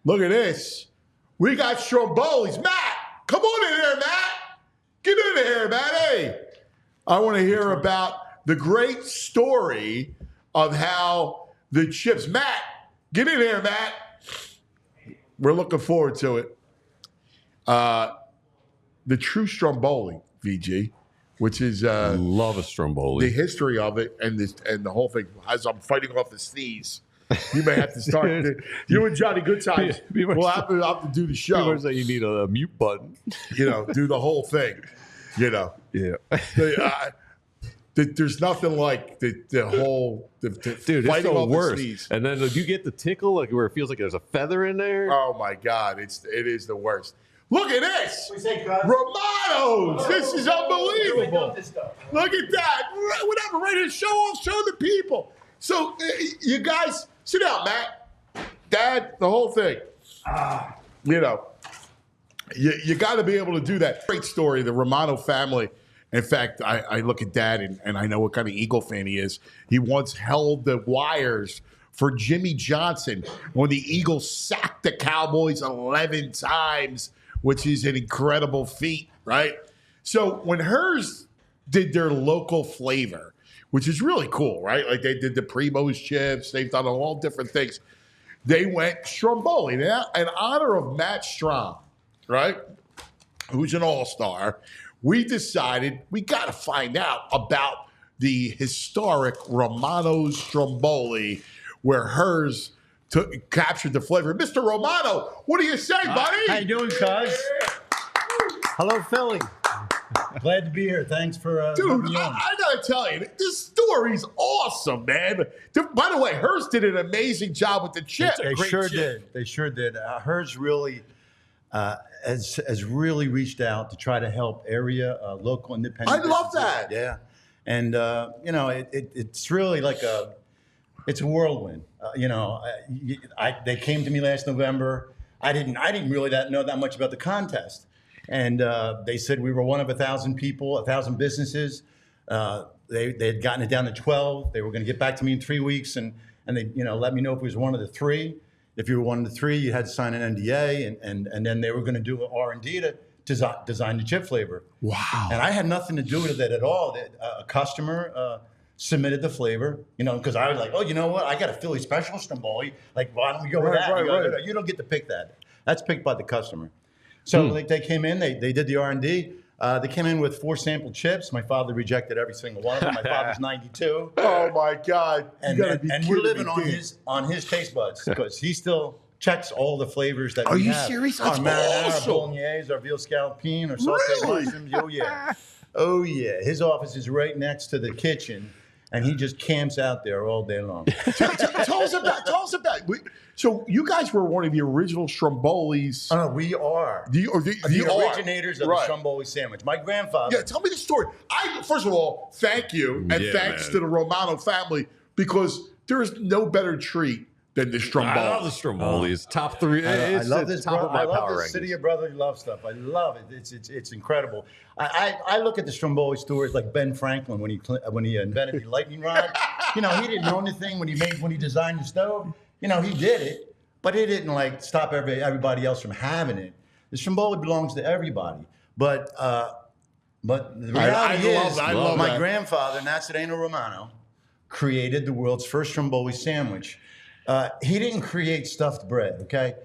Look at this. We got Strombolis. Matt, come on in here, Matt. Get in here, Matt. Hey, I want to hear about the great story of how the chips. Matt, get in here, Matt. We're looking forward to it. The true Stromboli, VG, which is love a Stromboli. the history of it and the whole thing. As I'm fighting off the sneeze, you may have to start. You and Johnny Goodtimes will have to do the show. People say you need a mute button. Do the whole thing. Yeah. There's nothing like the whole Dude, it's fighting the off worst. the sneeze. And then you get the tickle, like where it feels like there's a feather in there. Oh my God, it is the worst. Look at this, We say, cuz. Romano's. This is unbelievable. Look at that. Whatever, right here. Show the people. So you guys, sit down, Matt, Dad, the whole thing. You got to be able to do that. Great story, the Romano family. In fact, I look at Dad and I know what kind of Eagle fan he is. He once held the wires for Jimmy Johnson when the Eagles sacked the Cowboys 11 times, which is an incredible feat, right? So when Herr's did their local flavor, which is really cool, right? Like they did the Primo's chips. They've done all different things. They went Stromboli. Now, in honor of Matt Strom, right, who's an all-star, we decided we got to find out about the historic Romano's Stromboli, where Herr's captured the flavor. Mr. Romano, what do you say, buddy? How you doing, cuz? Hello, Philly. Glad to be here. Thanks for Dude, having me on. I gotta tell you, this story's awesome, man. By the way, Herr's did an amazing job with the chip. They sure did. They sure did. Her's really has really reached out to try to help area local independent. I love businesses. that. Yeah, and it's really like it's a whirlwind. They came to me last November. I didn't really know that much about the contest. And they said we were one of 1,000 people, 1,000 businesses. They had gotten it down to 12. They were going to get back to me in 3 weeks, and they let me know if it was one of the three. If you were one of the three, you had to sign an NDA, and then they were going to do an R&D to design the chip flavor. Wow! And I had nothing to do with it at all. A customer submitted the flavor, because I was like, oh, you know what? I got a Philly special Stromboli. Like, why don't we go with that? Right. No, you don't get to pick that. That's picked by the customer. So they came in, they did the R&D. They came in with 4 sample chips. My father rejected every single one of them. My father's 92. Oh my God! And we're living on his taste buds because he still checks all the flavors that we have. Are you serious? That's our marinara, awesome. our bolognese, our veal scallopine, our sauteed Really? mushrooms. Oh yeah, oh yeah. His office is right next to the kitchen, and he just camps out there all day long. Tell us about. So you guys were one of the original Strombolis. Oh, no, we are The originators of the Right. Stromboli sandwich. My grandfather. Yeah, tell me the story. First of all, thank you, and thanks man. to the Romano family, because there is no better treat than the Stromboli. I love the Stromboli. It's top 3. I love it's this. top of my I love power this rankings. City of Brotherly Love stuff. I love it. It's incredible. I look at the Stromboli stories like Ben Franklin when he invented the lightning rod. He didn't know anything when he designed the stove. He did it, but he didn't stop everybody else from having it. The Stromboli belongs to everybody. But the reality is, I love my that. grandfather, Anthony Romano, created the world's first Stromboli sandwich. He didn't create stuffed bread, okay?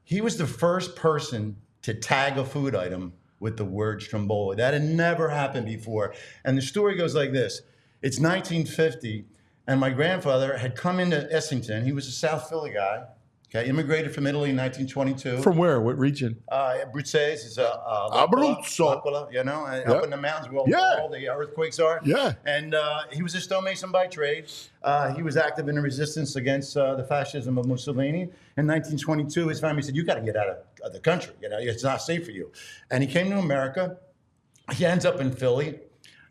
He was the first person to tag a food item with the word Stromboli. That had never happened before. And the story goes like this. It's 1950, and my grandfather had come into Essington. He was a South Philly guy, okay? Immigrated from Italy in 1922. From where? What region? Abruzzese is Abruzzo. L'Aquila, up in the mountains where all the earthquakes are. Yeah. And he was a stonemason by trade. He was active in the resistance against the fascism of Mussolini. In 1922, his family said, "You got to get out of the country. It's not safe for you." And he came to America. He ends up in Philly.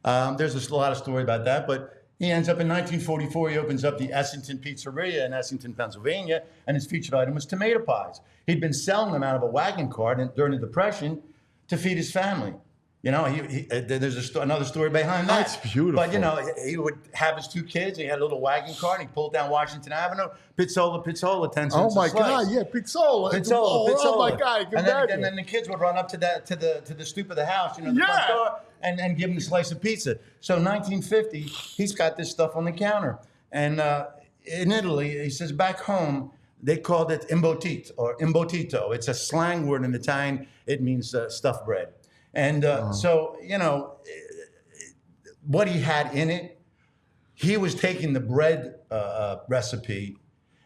There's a lot of story about that, but he ends up in 1944. He opens up the Essington Pizzeria in Essington, Pennsylvania, and his featured item was tomato pies. He'd been selling them out of a wagon cart during the Depression to feed his family. You know, there's another story behind that. That's beautiful. But, you know, he would have his 2 kids. He had a little wagon cart. And he pulled down Washington Avenue. Pizzola, 10 cents Oh my a slice. God! Yeah, pizzola. Pizzola. Oh my God! I can And imagine. then the kids would run up to the stoop of the house, you know, the front door, and give him a slice of pizza. So 1950, he's got this stuff on the counter. And in Italy, he says back home, they called it imbotito or imbotito. It's a slang word in Italian. It means stuffed bread. And so, you know, what he had in it, he was taking the bread recipe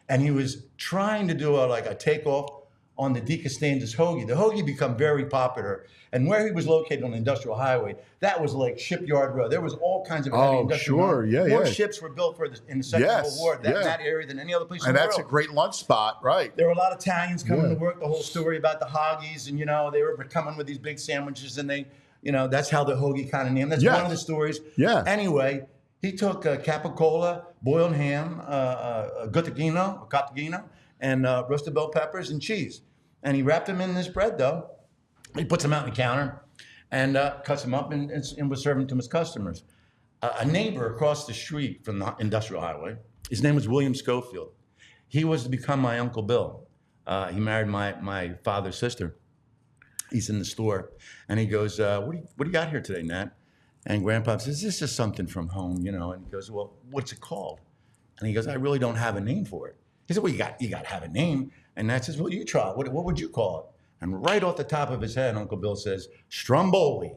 and he was trying to do a takeoff on the Di Costanza's hoagie. The hoagie become very popular. And where he was located on the Industrial Highway, that was like Shipyard Road. There was all kinds of heavy industrial. Sure, yeah, More yeah. ships were built in the Second World War that area than any other place in the world. And that's a great lunch spot, right? There were a lot of Italians coming to work. The whole story about the hoggies, and you know, they were coming with these big sandwiches, and they, you know, that's how the hoagie kind of named. That's one of the stories. Yeah. Anyway, he took capicola, boiled ham, cottagino, and roasted bell peppers and cheese, and he wrapped them in this bread dough. He puts them out on the counter and cuts them up and was serving to his customers. A neighbor across the street from the Industrial Highway, his name was William Schofield. He was to become my Uncle Bill. He married my father's sister. He's in the store, and he goes, what do you got here today, Nat? And Grandpa says, this is something from home, you know. And he goes, well, what's it called? And he goes, I really don't have a name for it. He said, well, you got to have a name. And Nat says, well, you try. What would you call it? And right off the top of his head, Uncle Bill says, Stromboli.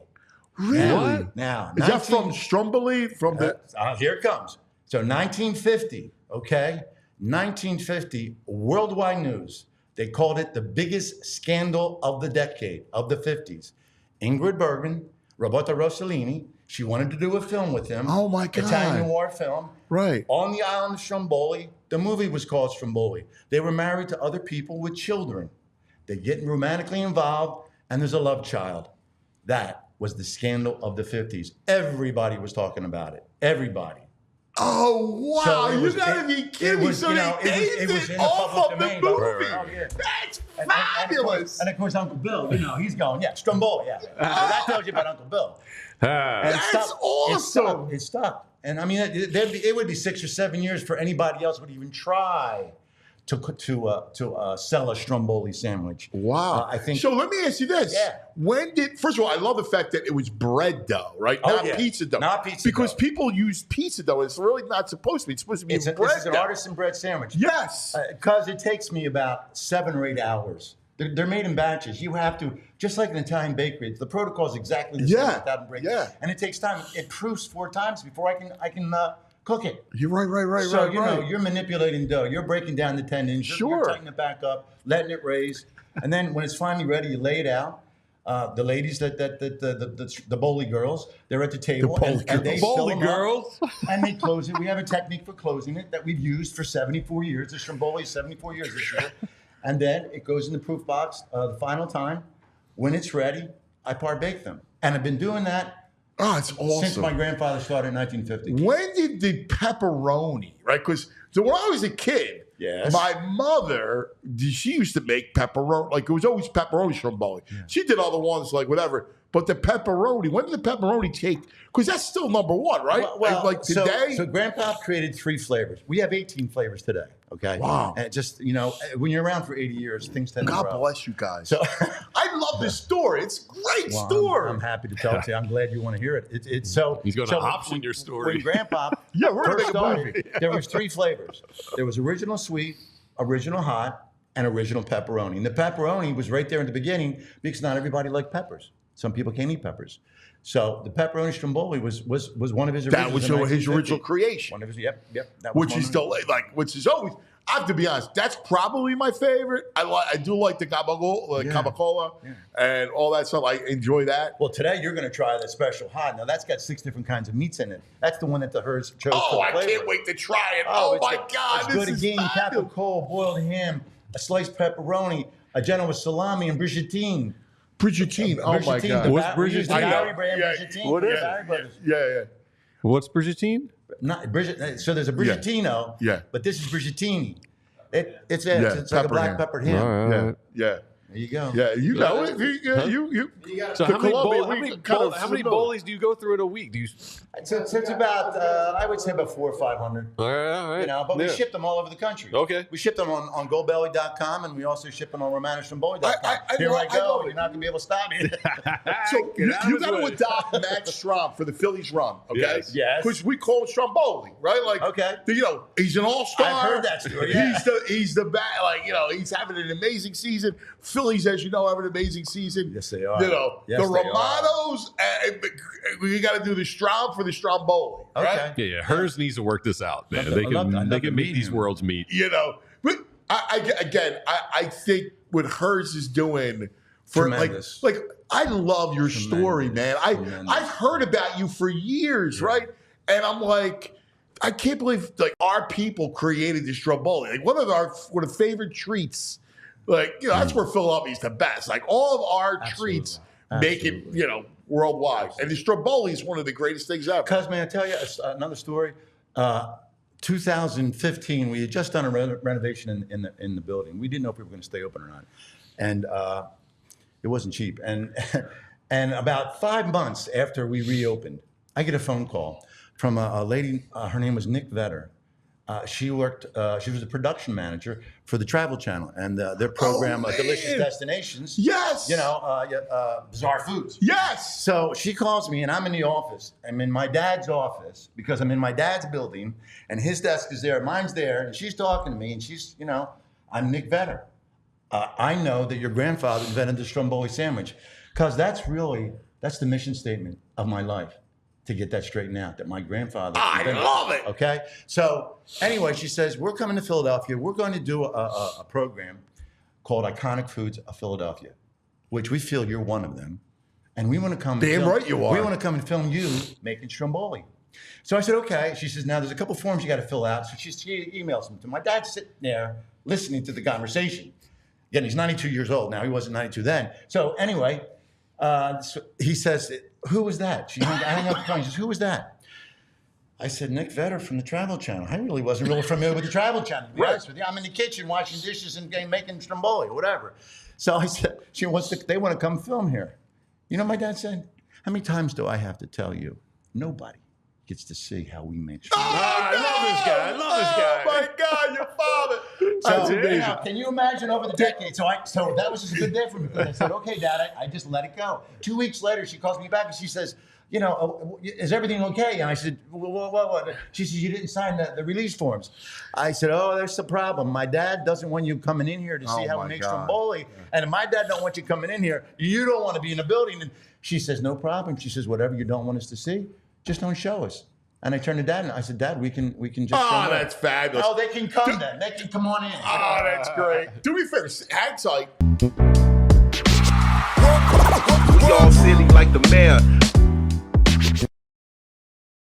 Really? Now, Is that from Stromboli? From the here it comes. So 1950, okay? 1950, worldwide news. They called it the biggest scandal of the decade, of the 50s. Ingrid Bergman, Roberta Rossellini, she wanted to do a film with him. Oh, my God. Italian noir film. Right. On the island of Stromboli. The movie was called Stromboli. They were married to other people with children. They get romantically involved, and there's a love child. That was the scandal of the 50s. Everybody was talking about it. Everybody. Oh, wow. So You gotta be kidding me. So you know, they it was in the off public of the domain. movie. Oh, yeah. That's And fabulous. of course, Uncle Bill, you know, he's going, yeah, Stromboli, yeah. So that tells you about Uncle Bill. And it That's stuck. awesome. It stuck. And I mean, it would be 6 or 7 years for anybody else would even try to sell a Stromboli sandwich. Wow. I think. So let me ask you this. Yeah. First of all, I love the fact that it was bread dough, right? Oh, Not yeah. pizza dough. Not pizza Because dough. people use pizza dough. It's really not supposed to be. It's supposed to be This bread is an dough. artisan bread sandwich. Yes. Because it takes me about 7 or 8 hours. They're made in batches. You have to, just like an Italian bakery, the protocol is exactly the same without bread. Yeah. And it takes time. It proofs 4 times before I can cook it. You're right. So, you know, you're manipulating dough. You're breaking down the tendons. You're tightening it back up, letting it raise. And then when it's finally ready, you lay it out. The ladies, the bowly girls, they're at the table. And they fill them up, and they close it. We have a technique for closing it that we've used for 74 years. The Stromboli is 74 years this year. And then it goes in the proof box the final time. When it's ready, I part-bake them. And I've been doing that it's awesome. since my grandfather started in 1950. When did the pepperoni, right? Because when I was a kid, Yes. my mother, she used to make pepperoni. Like, it was always pepperoni Stromboli. Yeah. She did other ones, like whatever. But the pepperoni, when did the pepperoni take? Because that's still number one, right? Well, like today? So Grandpa created 3 flavors. We have 18 flavors today, okay? Wow. And just, you know, when you're around for 80 years, things tend to grow. God bless you guys. So I love this story. It's a great story. I'm happy to tell it to you. I'm glad you want to hear it. It's so He's going to option your story. When Grandpa Yeah, we're gonna first make a movie. started, there was 3 flavors. There was original sweet, original hot, and original pepperoni. And the pepperoni was right there in the beginning because not everybody liked peppers. Some people can't eat peppers. So the pepperoni Stromboli was one of his originals. That was his original creation. One of his, yep. That was Which is still, which is always, I have to be honest, that's probably my favorite. I do like the capicola and all that stuff. I enjoy that. Well, today you're going to try the special hot. Now that's got 6 different kinds of meats in it. That's the one that the Herr's chose. Oh, for I flavor. can't wait to try it. Oh my God, it's good this is again. fabulous. Capicola, boiled ham, a sliced pepperoni, a Genoa salami, and brigittine. Brigittine. Oh my God. What's Brigittine? Brigittine? The Barry brand Yeah. Brigittine. What is Barry Brothers. Yeah. What's Brigittine? Not Bridget. So there's a Brigittino. Yeah. But this is Brigittini. It's like pepper a black ham. peppered ham. All right. Yeah. There you go. Yeah, you know it. You So to how many, Columbia, bowl, how we many, kind bowl, of how many familiar. bowlies do you go through in a week? Do you? It's about, I would say about 400 or 500. All right. You know, but we Yeah. ship them all over the country. Okay. We ship them on GoBelly.com, and we also ship them on Romano.com. I Here love- I I go. love it. You're not gonna be able to stop me. So Get out of you his got to way. adopt Matt Strom for the Phillies run, okay? Yes. Which we call him Stromboli, right? Like, Okay. You know, he's an all-star. I've heard that story, yeah. He's the bat. Like, you know, he's having an amazing season. Phillies, as you know, have an amazing season. Yes, they are. You know, Yes, the they are. Romanos. We got to do the Strom for the Stromboli, right? Okay. Yeah. Hers needs to work this out, man. I'd They love can to make meet these him. worlds meet. You know, but I think what hers is doing for Tremendous. like I love your story, man. Tremendous. I've heard about you for years, right? And I'm like, I can't believe like our people created the Stromboli. Like one of the favorite treats. Like, you know, that's where Philadelphia's the best. Like all of our treats make it, you know, worldwide. And the Stromboli is one of the greatest things ever. Cuz, man, I tell you another story. 2015, we had just done a renovation in the building. We didn't know if we were going to stay open or not, and it wasn't cheap. And and about 5 months after we reopened, I get a phone call from a lady. Her name was Nick Vetter. She worked. She was a production manager for the Travel Channel and their program, Delicious Destinations. Yes. You know, Bizarre Foods. Yes. So she calls me, and I'm in the office. I'm in my dad's office because I'm in my dad's building, and his desk is there, mine's there, and she's talking to me, and she's, you know, I'm Nick Vetter. I know that your grandfather invented the Stromboli sandwich, because that's the mission statement of my life, to get that straightened out, that my grandfather invented. love it. Okay? So anyway, she says, we're coming to Philadelphia. We're going to do a program called Iconic Foods of Philadelphia, which we feel you're one of them. And we want to come. Damn right you are. We want to come and film you making Stromboli. So I said, okay. She says, now there's a couple forms you got to fill out. So she emails them to my dad, sitting there listening to the conversation. Again, he's 92 years old now. He wasn't 92 then. So anyway, so he says, who was that? I hung up the phone. He says, who was that? I said, Nick Vetter from the Travel Channel. I really wasn't really familiar with the Travel Channel, to be honest with you. I'm in the kitchen washing dishes and making Stromboli or whatever. So I said, they want to come film here. You know what my dad said? How many times do I have to tell you? Nobody gets to see how we make Stromboli. I love this guy. I love this guy. Oh my God, your father. That's So, amazing. now, can you imagine over the decades? So that was just a good day for me. I said, okay, Dad, I just let it go. 2 weeks later, she calls me back and she says, you know, is everything okay? And I said, what? She says, you didn't sign the release forms. I said, oh, there's the problem. My dad doesn't want you coming in here to see how we make Stromboli. And if my dad don't want you coming in here, you don't want to be in the building. And she says, no problem. She says, whatever you don't want us to see, just don't show us. And I turned to Dad and I said, Dad, we can just show Oh, them. that's fabulous. Oh, they can come then. They can come on in. Oh, that's great. To be fair, hindsight,